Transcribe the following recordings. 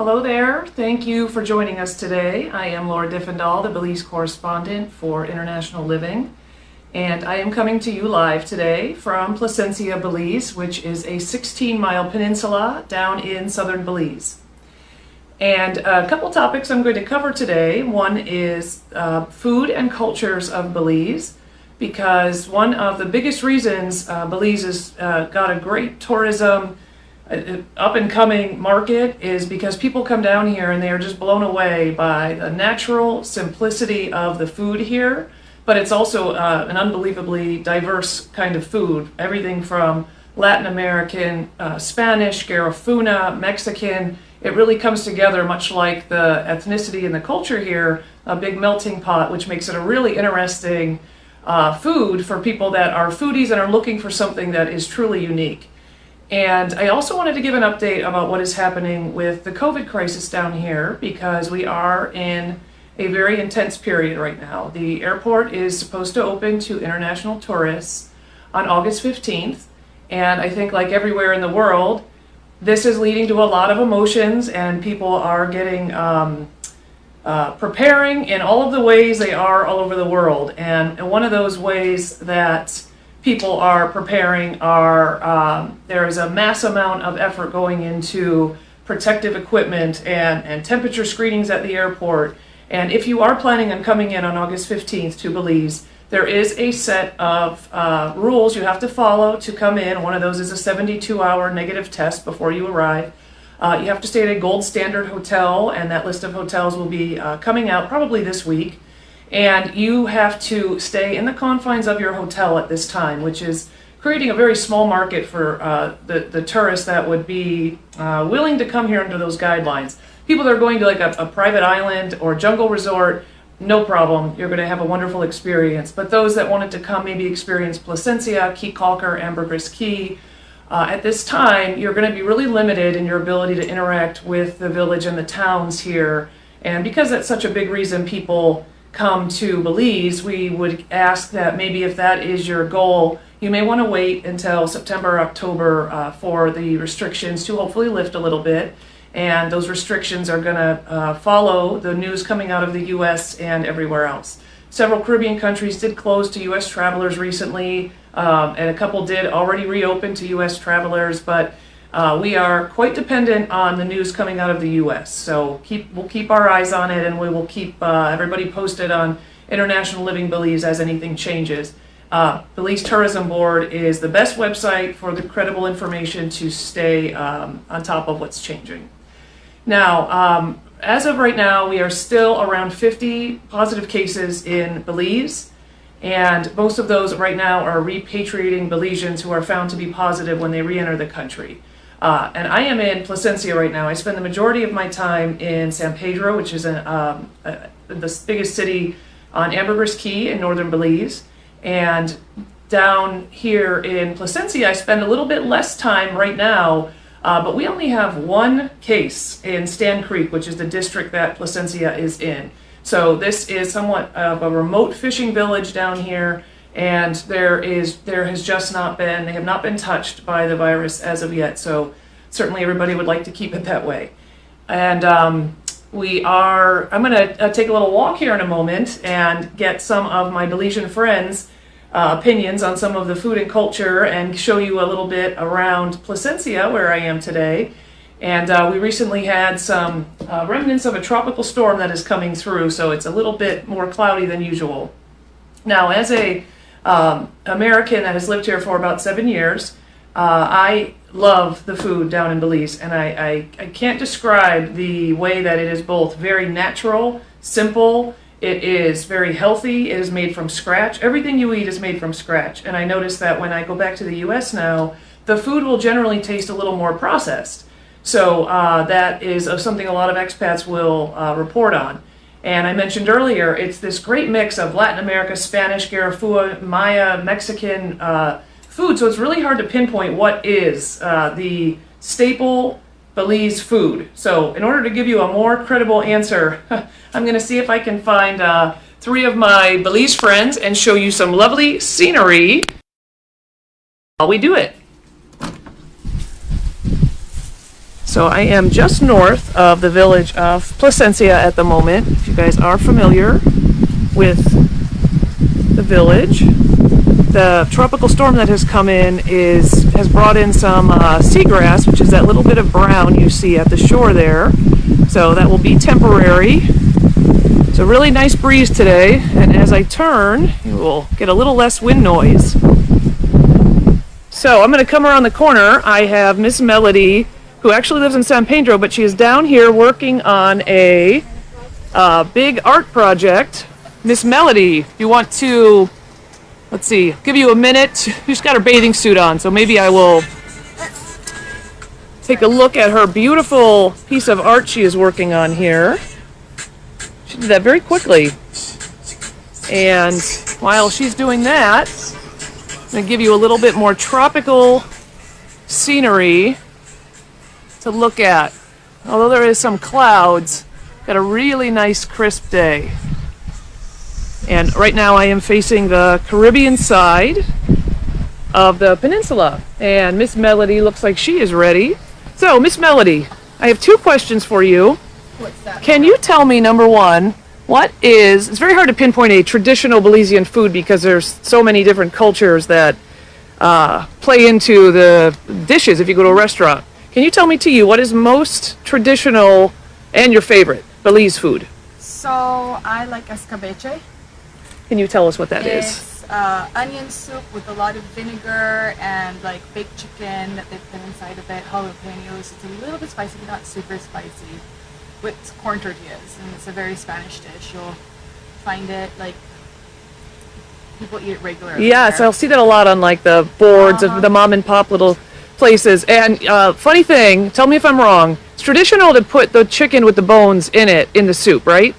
Hello there. Thank you for joining us today. I am Laura Diffendahl, the Belize correspondent for International Living, and I am coming to you live today from Placencia, Belize, which is a 16-mile peninsula down in southern Belize. And a couple topics I'm going to cover today. One is food and cultures of Belize, because one of the biggest reasons Belize has got a great tourism up and coming market is because people come down here and they are just blown away by the natural simplicity of the food here, but it's also an unbelievably diverse kind of food. Everything from Latin American, Spanish, Garifuna, Mexican. It really comes together much like the ethnicity and the culture here, a big melting pot, which makes it a really interesting food for people that are foodies and are looking for something that is truly unique. And I also wanted to give an update about what is happening with the COVID crisis down here, because we are in a very intense period right now. The airport is supposed to open to international tourists on August 15th. And I think, like everywhere in the world, this is leading to a lot of emotions, and people are getting preparing in all of the ways they are all over the world. And one of those ways that people are preparing are there is a mass amount of effort going into protective equipment and temperature screenings at the airport. And if you are planning on coming in on August 15th to Belize, there is a set of rules you have to follow to come in. One of those is a 72-hour negative test before you arrive. You have to stay at a gold standard hotel, and that list of hotels will be coming out probably this week. And you have to stay in the confines of your hotel at this time, which is creating a very small market for the tourists that would be willing to come here under those guidelines. People that are going to like a private island or jungle resort, no problem. You're going to have a wonderful experience. But those that wanted to come maybe experience Placencia, Key Calker, Ambergris Key, at this time, you're going to be really limited in your ability to interact with the village and the towns here. And because that's such a big reason people come to Belize, we would ask that maybe if that is your goal, you may want to wait until September, October for the restrictions to hopefully lift a little bit. And those restrictions are going to follow the news coming out of the U.S. and everywhere else. Several Caribbean countries did close to U.S. travelers recently, and a couple did already reopen to U.S. travelers, but we are quite dependent on the news coming out of the U.S. So we'll keep our eyes on it, and we will keep everybody posted on International Living Belize as anything changes. Belize Tourism Board is the best website for the credible information to stay on top of what's changing. Now, as of right now, we are still around 50 positive cases in Belize, and most of those right now are repatriating Belizeans who are found to be positive when they re-enter the country. And I am in Placencia right now. I spend the majority of my time in San Pedro, which is the biggest city on Ambergris Key in northern Belize. And down here in Placencia, I spend a little bit less time right now, but we only have one case in Stan Creek, which is the district that Placencia is in. So this is somewhat of a remote fishing village down here, and there has just not been, they have not been touched by the virus as of yet. So certainly everybody would like to keep it that way. And I'm going to take a little walk here in a moment and get some of my Belizean friends' opinions on some of the food and culture, and show you a little bit around Placencia, where I am today. And we recently had some remnants of a tropical storm that is coming through, so it's a little bit more cloudy than usual. Now, as a American that has lived here for about 7 years, I love the food down in Belize, and I can't describe the way that it is both very natural, simple, it is very healthy, it is made from scratch. Everything you eat is made from scratch. And I notice that when I go back to the US now, the food will generally taste a little more processed. So that is something a lot of expats will report on. And I mentioned earlier, it's this great mix of Latin America, Spanish, Garifuna, Maya, Mexican food. So it's really hard to pinpoint what is the staple Belize food. So in order to give you a more credible answer, I'm going to see if I can find 3 of my Belize friends and show you some lovely scenery while we do it. So I am just north of the village of Placencia at the moment, if you guys are familiar with the village. The tropical storm that has come in has brought in some seagrass, which is that little bit of brown you see at the shore there. So that will be temporary. It's a really nice breeze today, and as I turn, you will get a little less wind noise. So I'm going to come around the corner. I have Miss Melody, who actually lives in San Pedro, but she is down here working on a big art project. Miss Melody, you want to, let's see, give you a minute. She's got her bathing suit on, so maybe I will take a look at her beautiful piece of art she is working on here. She did that very quickly. And while she's doing that, I'm going to give you a little bit more tropical scenery to look at. Although there is some clouds, got a really nice crisp day. And right now I am facing the Caribbean side of the peninsula. And Miss Melody looks like she is ready. So, Miss Melody, I have two questions for you. What's that? Can you tell me, number one, it's very hard to pinpoint a traditional Belizean food because there's so many different cultures that play into the dishes if you go to a restaurant. Can you tell me to you what is most traditional and your favorite Belize food? So, I like escabeche. Can you tell us what that is? It's onion soup with a lot of vinegar and like baked chicken that they put inside of it, jalapenos. It's a little bit spicy, but not super spicy. With corn tortillas, and it's a very Spanish dish. You'll find it like people eat it regularly. Yes, I'll see that a lot on like the boards of the mom and pop little places. And funny thing, tell me if I'm wrong, it's traditional to put the chicken with the bones in the soup, right?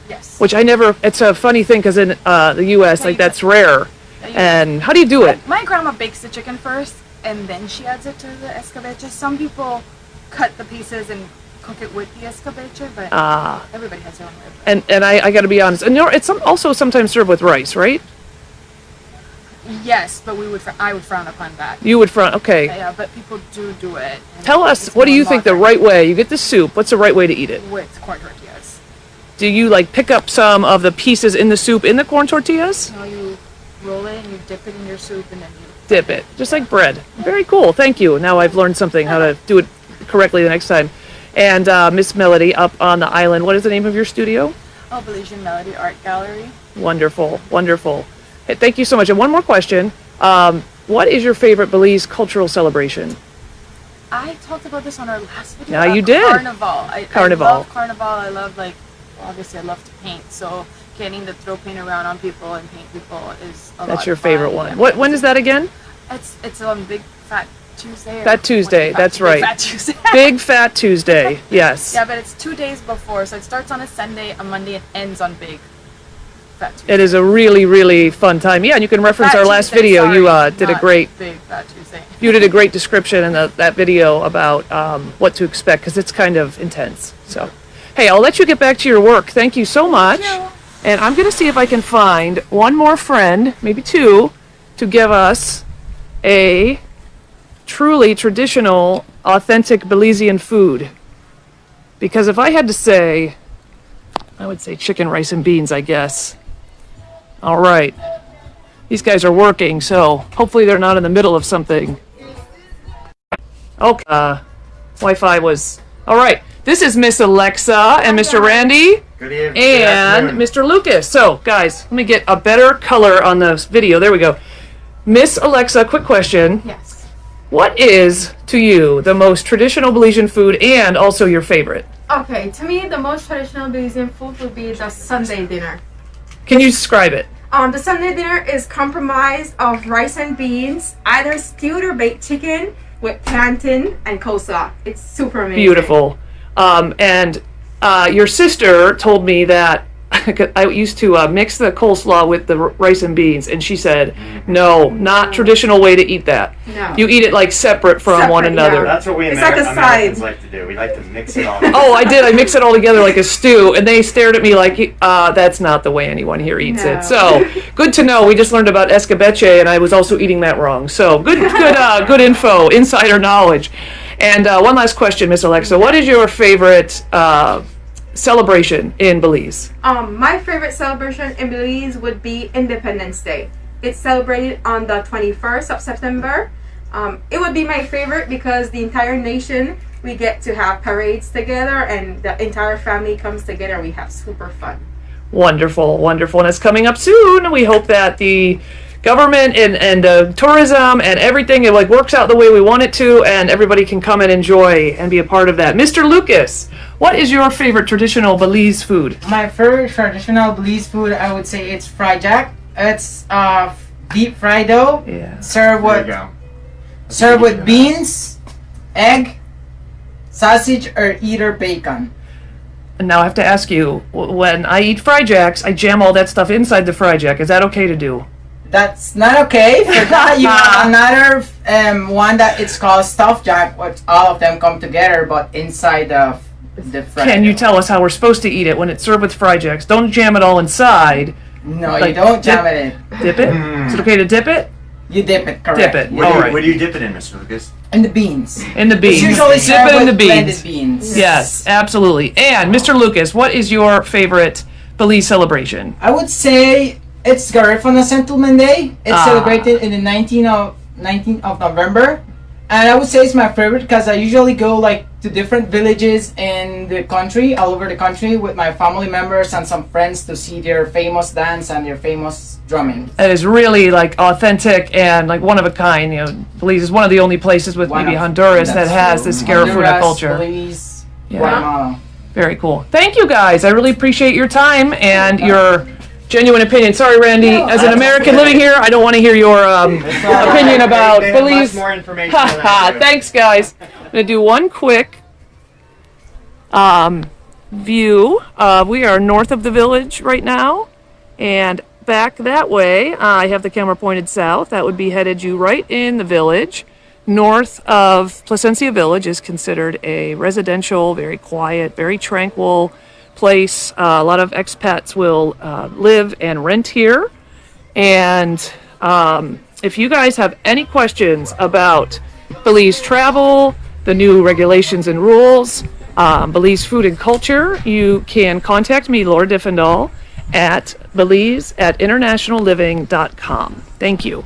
Yes. Which it's a funny thing because in the U.S., like that's rare. And how do you do it? My grandma bakes the chicken first, and then she adds it to the escabeche. Some people cut the pieces and cook it with the escabeche, but everybody has their own way. And I got to be honest, and it's also sometimes served with rice, right? Yes, but I would frown upon that. You would frown, okay. Yeah, but people do it. Tell us, what do you think the right way? You get the soup. What's the right way to eat it? With corn tortillas. Do you like pick up some of the pieces in the soup in the corn tortillas? No, you roll it and you dip it in your soup and then you dip it, just like bread. Very cool. Thank you. Now I've learned something how to do it correctly the next time. And Miss Melody up on the island. What is the name of your studio? Oh, Belizean Melody Art Gallery. Wonderful, wonderful. Hey, thank you so much. And one more question. What is your favorite Belize cultural celebration? I talked about this on our last video. Yeah, you did. Carnival. Carnival. I love Carnival. I love obviously I love to paint. So getting to throw paint around on people and paint people is a lot That's your of fun. favorite one. When is that again? It's on Big Fat Tuesday. Fat Tuesday, that's right. Big Fat Tuesday. Big Fat Tuesday, yes. Yeah, but it's 2 days before. So it starts on a Sunday, a Monday, and ends on Big Fat Tuesday. It is a really, really fun time. Yeah, and you can reference our last video. Sorry, You did a great Big Fat Tuesday. You did a great description in that video about what to expect because it's kind of intense. So, hey, I'll let you get back to your work. Thank you so much. Thank you. And I'm going to see if I can find one more friend, maybe two, to give us a truly traditional, authentic Belizean food. Because if I had to say, I would say chicken, rice, and beans, I guess. All right. These guys are working, so hopefully they're not in the middle of something. Okay. Wi-Fi was... All right. This is Miss Alexa and Mr. Randy. Good evening. And Mr. Lucas. So, guys, let me get a better color on this video. There we go. Miss Alexa, quick question. Yes. What is, to you, the most traditional Belizean food and also your favorite? Okay, to me, the most traditional Belizean food would be the Sunday dinner. Can you describe it? The Sunday dinner is comprised of rice and beans, either stewed or baked chicken with plantain and coleslaw. It's super amazing. Beautiful. And your sister told me that I used to mix the coleslaw with the rice and beans, and she said, no, not traditional way to eat that. No. You eat it like separate from one another. Yeah. That's what we It's like a Americans side. like to do. We like to mix it all. Oh, I did. I mix it all together like a stew, and they stared at me like, that's not the way anyone here eats No. it. So, good to know. We just learned about escabeche, and I was also eating that wrong. So, good info, insider knowledge. And one last question, Miss Alexa. What is your favorite celebration in Belize? My favorite celebration in Belize would be Independence Day. It's celebrated on the 21st of September. It would be my favorite because the entire nation, we get to have parades together and the entire family comes together. We have super fun. Wonderful, wonderful. And it's coming up soon. We hope that the government and tourism and everything, it like works out the way we want it to, and everybody can come and enjoy and be a part of that. Mr. Lucas, what is your favorite traditional Belize food? My favorite traditional Belize food, I would say it's fried jack. It's deep fried dough, Yeah. served There you with go. beans, egg, sausage, or either bacon. And now I have to ask you, when I eat Fry Jacks, I jam all that stuff inside the Fry Jack. Is that okay to do? That's not okay. For that, you have another one that it's called stuffed jack, which all of them come together, but inside the fried Can you dough. tell us how we're supposed to eat it when it's served with Fry Jacks? Don't jam it all inside. No, Like, you don't jam it in. Dip it? Is it okay to dip it? You dip it, correct. Dip it. What All do you, right. what do you dip it in, Mr. Lucas? And the beans. In the beans. It's usually Dip served it in with the blended beans. beans. Yes, absolutely. And Mr. Lucas, what is your favorite Belize celebration? I would say it's Garifuna Settlement Day. It's celebrated in the 19th of November. And I would say it's my favorite because I usually go like to different villages in the country, all over the country, with my family members and some friends to see their famous dance and their famous drumming. It is really like authentic and like one of a kind. You know, Belize is one of the only places with maybe Honduras that That's has true. this Garifuna Honduras, culture. Belize, Yeah. Guatemala. Very cool. Thank you guys. I really appreciate your time and your genuine opinion. Sorry, Randy. As an American living here, I don't want to hear your opinion about They have Belize. much more information than I Ha do. Thanks, guys. I'm going to do one quick view. We are north of the village right now, and back that way, I have the camera pointed south. That would be headed you right in the village. North of Placencia Village is considered a residential, very quiet, very tranquil place. A lot of expats will live and rent here. And if you guys have any questions about Belize travel, the new regulations and rules, Belize food and culture, you can contact me, Laura Diffendahl, at belize@internationalliving.com. Thank you.